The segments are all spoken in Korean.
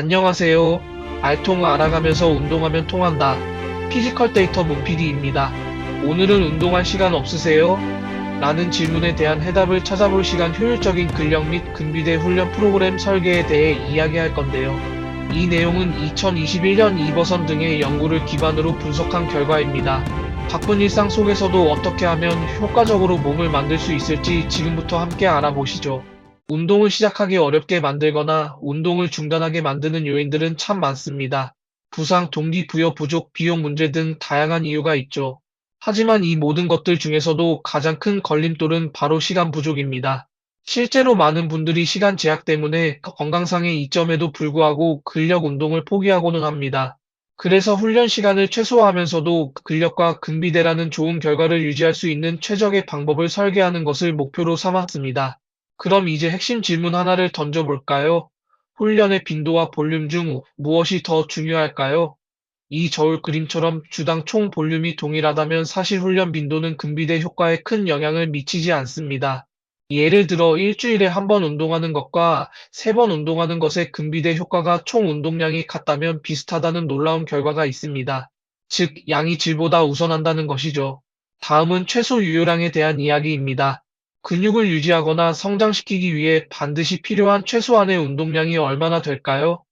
안녕하세요. 알통 알아가면서 운동하면 통한다. 피지컬 데이터 문PD입니다. 오늘은 운동할 시간 없으세요? 라는 질문에 대한 해답을 찾아볼 시간 효율적인 근력 및 근비대 훈련 프로그램 설계에 대해 이야기할 건데요. 이 내용은 2021년 이버선 등의 연구를 기반으로 분석한 결과입니다. 바쁜 일상 속에서도 어떻게 하면 효과적으로 몸을 만들 수 있을지 지금부터 함께 알아보시죠. 운동을 시작하기 어렵게 만들거나 운동을 중단하게 만드는 요인들은 참 많습니다. 부상, 동기부여 부족, 비용 문제 등 다양한 이유가 있죠. 하지만 이 모든 것들 중에서도 가장 큰 걸림돌은 바로 시간 부족입니다. 실제로 많은 분들이 시간 제약 때문에 건강상의 이점에도 불구하고 근력 운동을 포기하고는 합니다. 그래서 훈련 시간을 최소화하면서도 근력과 근비대라는 좋은 결과를 유지할 수 있는 최적의 방법을 설계하는 것을 목표로 삼았습니다. 그럼 이제 핵심 질문 하나를 던져볼까요? 훈련의 빈도와 볼륨 중 무엇이 더 중요할까요? 이 저울 그림처럼 주당 총 볼륨이 동일하다면 사실 훈련 빈도는 근비대 효과에 큰 영향을 미치지 않습니다. 예를 들어 일주일에 한 번 운동하는 것과 세 번 운동하는 것의 근비대 효과가 총 운동량이 같다면 비슷하다는 놀라운 결과가 있습니다. 즉, 양이 질보다 우선한다는 것이죠. 다음은 최소 유효량에 대한 이야기입니다. 근육을 유지하거나 성장시키기 위해 반드시 필요한 최소한의 운동량이 얼마나 될까요?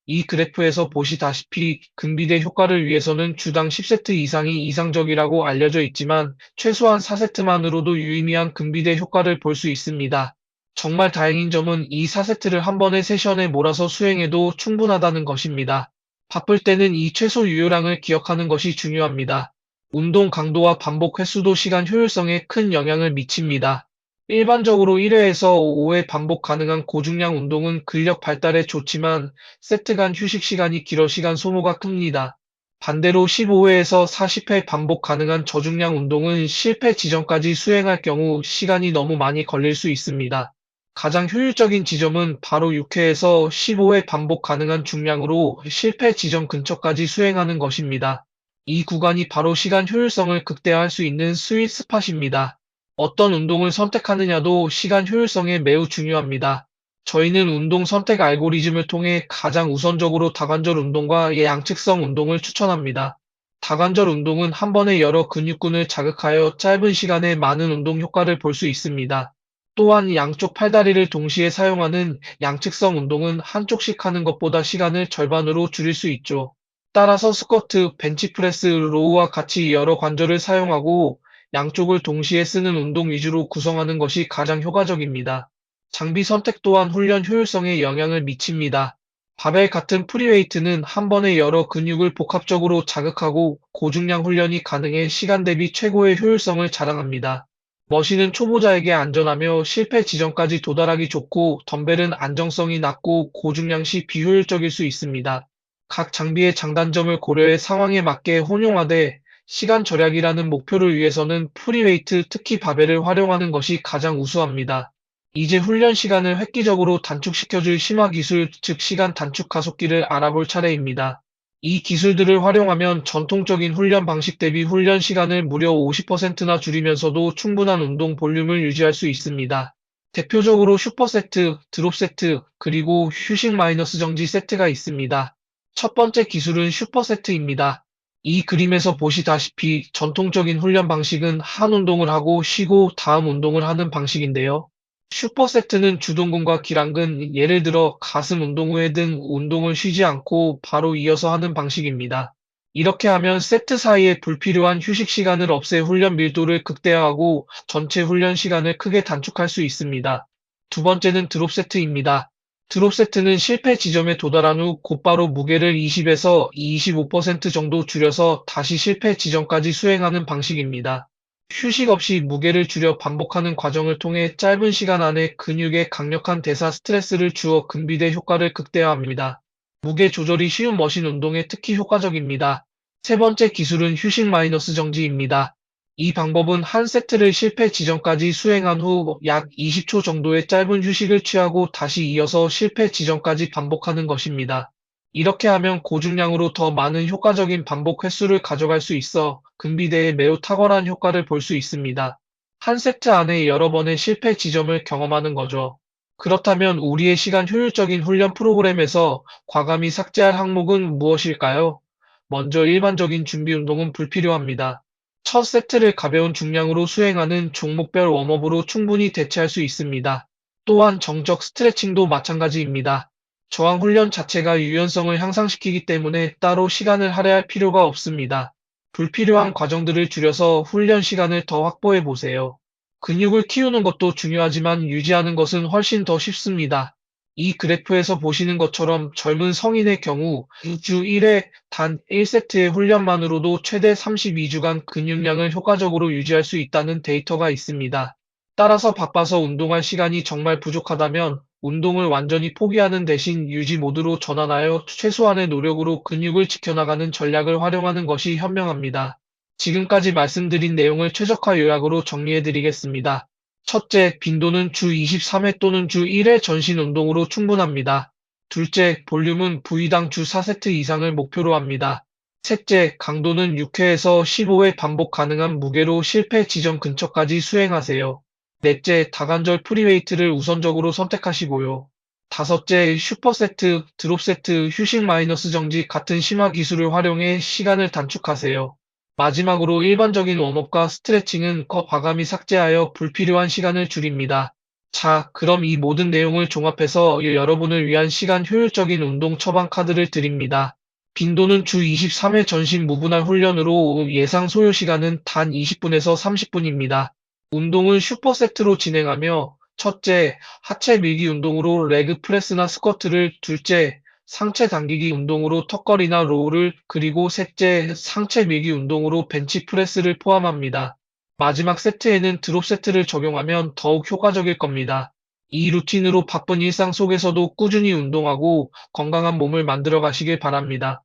이 그래프에서 보시다시피 근비대 효과를 위해서는 주당 10세트 이상이 이상적이라고 알려져 있지만 최소한 4세트만으로도 유의미한 근비대 효과를 볼 수 있습니다. 정말 다행인 점은 이 4세트를 한 번의 세션에 몰아서 수행해도 충분하다는 것입니다. 바쁠 때는 이 최소 유효량을 기억하는 것이 중요합니다. 운동 강도와 반복 횟수도 시간 효율성에 큰 영향을 미칩니다. 일반적으로 1회에서 5회 반복 가능한 고중량 운동은 근력 발달에 좋지만 세트 간 휴식 시간이 길어 시간 소모가 큽니다. 반대로 15회에서 40회 반복 가능한 저중량 운동은 실패 지점까지 수행할 경우 시간이 너무 많이 걸릴 수 있습니다. 가장 효율적인 지점은 바로 6회에서 15회 반복 가능한 중량으로 실패 지점 근처까지 수행하는 것입니다. 이 구간이 바로 시간 효율성을 극대화할 수 있는 스윗 스팟입니다. 어떤 운동을 선택하느냐도 시간 효율성에 매우 중요합니다. 저희는 운동 선택 알고리즘을 통해 가장 우선적으로 다관절 운동과 양측성 운동을 추천합니다. 다관절 운동은 한 번에 여러 근육군을 자극하여 짧은 시간에 많은 운동 효과를 볼 수 있습니다. 또한 양쪽 팔다리를 동시에 사용하는 양측성 운동은 한쪽씩 하는 것보다 시간을 절반으로 줄일 수 있죠. 따라서 스쿼트, 벤치프레스, 로우와 같이 여러 관절을 사용하고 양쪽을 동시에 쓰는 운동 위주로 구성하는 것이 가장 효과적입니다. 장비 선택 또한 훈련 효율성에 영향을 미칩니다. 바벨 같은 프리웨이트는 한 번에 여러 근육을 복합적으로 자극하고 고중량 훈련이 가능해 시간 대비 최고의 효율성을 자랑합니다. 머신은 초보자에게 안전하며 실패 지점까지 도달하기 좋고 덤벨은 안정성이 낮고 고중량 시 비효율적일 수 있습니다. 각 장비의 장단점을 고려해 상황에 맞게 혼용하되 시간 절약이라는 목표를 위해서는 프리웨이트, 특히 바벨을 활용하는 것이 가장 우수합니다. 이제 훈련 시간을 획기적으로 단축시켜줄 심화 기술, 즉 시간 단축 가속기를 알아볼 차례입니다. 이 기술들을 활용하면 전통적인 훈련 방식 대비 훈련 시간을 무려 50%나 줄이면서도 충분한 운동 볼륨을 유지할 수 있습니다. 대표적으로 슈퍼세트, 드롭세트, 그리고 휴식 마이너스 정지 세트가 있습니다. 첫 번째 기술은 슈퍼세트입니다. 이 그림에서 보시다시피 전통적인 훈련 방식은 한 운동을 하고 쉬고 다음 운동을 하는 방식인데요. 슈퍼세트는 주동근과 기랑근, 예를 들어 가슴 운동 후에 등 운동을 쉬지 않고 바로 이어서 하는 방식입니다. 이렇게 하면 세트 사이에 불필요한 휴식 시간을 없애 훈련 밀도를 극대화하고 전체 훈련 시간을 크게 단축할 수 있습니다. 두 번째는 드롭 세트입니다. 드롭 세트는 실패 지점에 도달한 후 곧바로 무게를 20에서 25% 정도 줄여서 다시 실패 지점까지 수행하는 방식입니다. 휴식 없이 무게를 줄여 반복하는 과정을 통해 짧은 시간 안에 근육에 강력한 대사 스트레스를 주어 근비대 효과를 극대화합니다. 무게 조절이 쉬운 머신 운동에 특히 효과적입니다. 세 번째 기술은 휴식 마이너스 정지입니다. 이 방법은 한 세트를 실패 지점까지 수행한 후 약 20초 정도의 짧은 휴식을 취하고 다시 이어서 실패 지점까지 반복하는 것입니다. 이렇게 하면 고중량으로 더 많은 효과적인 반복 횟수를 가져갈 수 있어 근비대에 매우 탁월한 효과를 볼 수 있습니다. 한 세트 안에 여러 번의 실패 지점을 경험하는 거죠. 그렇다면 우리의 시간 효율적인 훈련 프로그램에서 과감히 삭제할 항목은 무엇일까요? 먼저 일반적인 준비 운동은 불필요합니다. 첫 세트를 가벼운 중량으로 수행하는 종목별 웜업으로 충분히 대체할 수 있습니다. 또한 정적 스트레칭도 마찬가지입니다. 저항 훈련 자체가 유연성을 향상시키기 때문에 따로 시간을 할애할 필요가 없습니다. 불필요한 과정들을 줄여서 훈련 시간을 더 확보해 보세요. 근육을 키우는 것도 중요하지만 유지하는 것은 훨씬 더 쉽습니다. 이 그래프에서 보시는 것처럼 젊은 성인의 경우 주 1회 단 1세트의 훈련만으로도 최대 32주간 근육량을 효과적으로 유지할 수 있다는 데이터가 있습니다. 따라서 바빠서 운동할 시간이 정말 부족하다면 운동을 완전히 포기하는 대신 유지 모드로 전환하여 최소한의 노력으로 근육을 지켜나가는 전략을 활용하는 것이 현명합니다. 지금까지 말씀드린 내용을 최적화 요약으로 정리해드리겠습니다. 첫째, 빈도는 주 23회 또는 주 1회 전신 운동으로 충분합니다. 둘째, 볼륨은 부위당 주 4세트 이상을 목표로 합니다. 셋째, 강도는 6회에서 15회 반복 가능한 무게로 실패 지점 근처까지 수행하세요. 넷째, 다관절 프리웨이트를 우선적으로 선택하시고요. 다섯째, 슈퍼세트, 드롭세트, 휴식 마이너스 정지 같은 심화 기술을 활용해 시간을 단축하세요. 마지막으로 일반적인 웜업과 스트레칭은 과감히 삭제하여 불필요한 시간을 줄입니다. 자, 그럼 이 모든 내용을 종합해서 여러분을 위한 시간 효율적인 운동 처방 카드를 드립니다. 빈도는 주 23회 전신 무분할 훈련으로 예상 소요 시간은 단 20분에서 30분입니다. 운동은 슈퍼세트로 진행하며 첫째, 하체 밀기 운동으로 레그 프레스나 스쿼트를, 둘째, 상체 당기기 운동으로 턱걸이나 로우를, 그리고 셋째, 상체 밀기 운동으로 벤치 프레스를 포함합니다. 마지막 세트에는 드롭 세트를 적용하면 더욱 효과적일 겁니다. 이 루틴으로 바쁜 일상 속에서도 꾸준히 운동하고 건강한 몸을 만들어 가시길 바랍니다.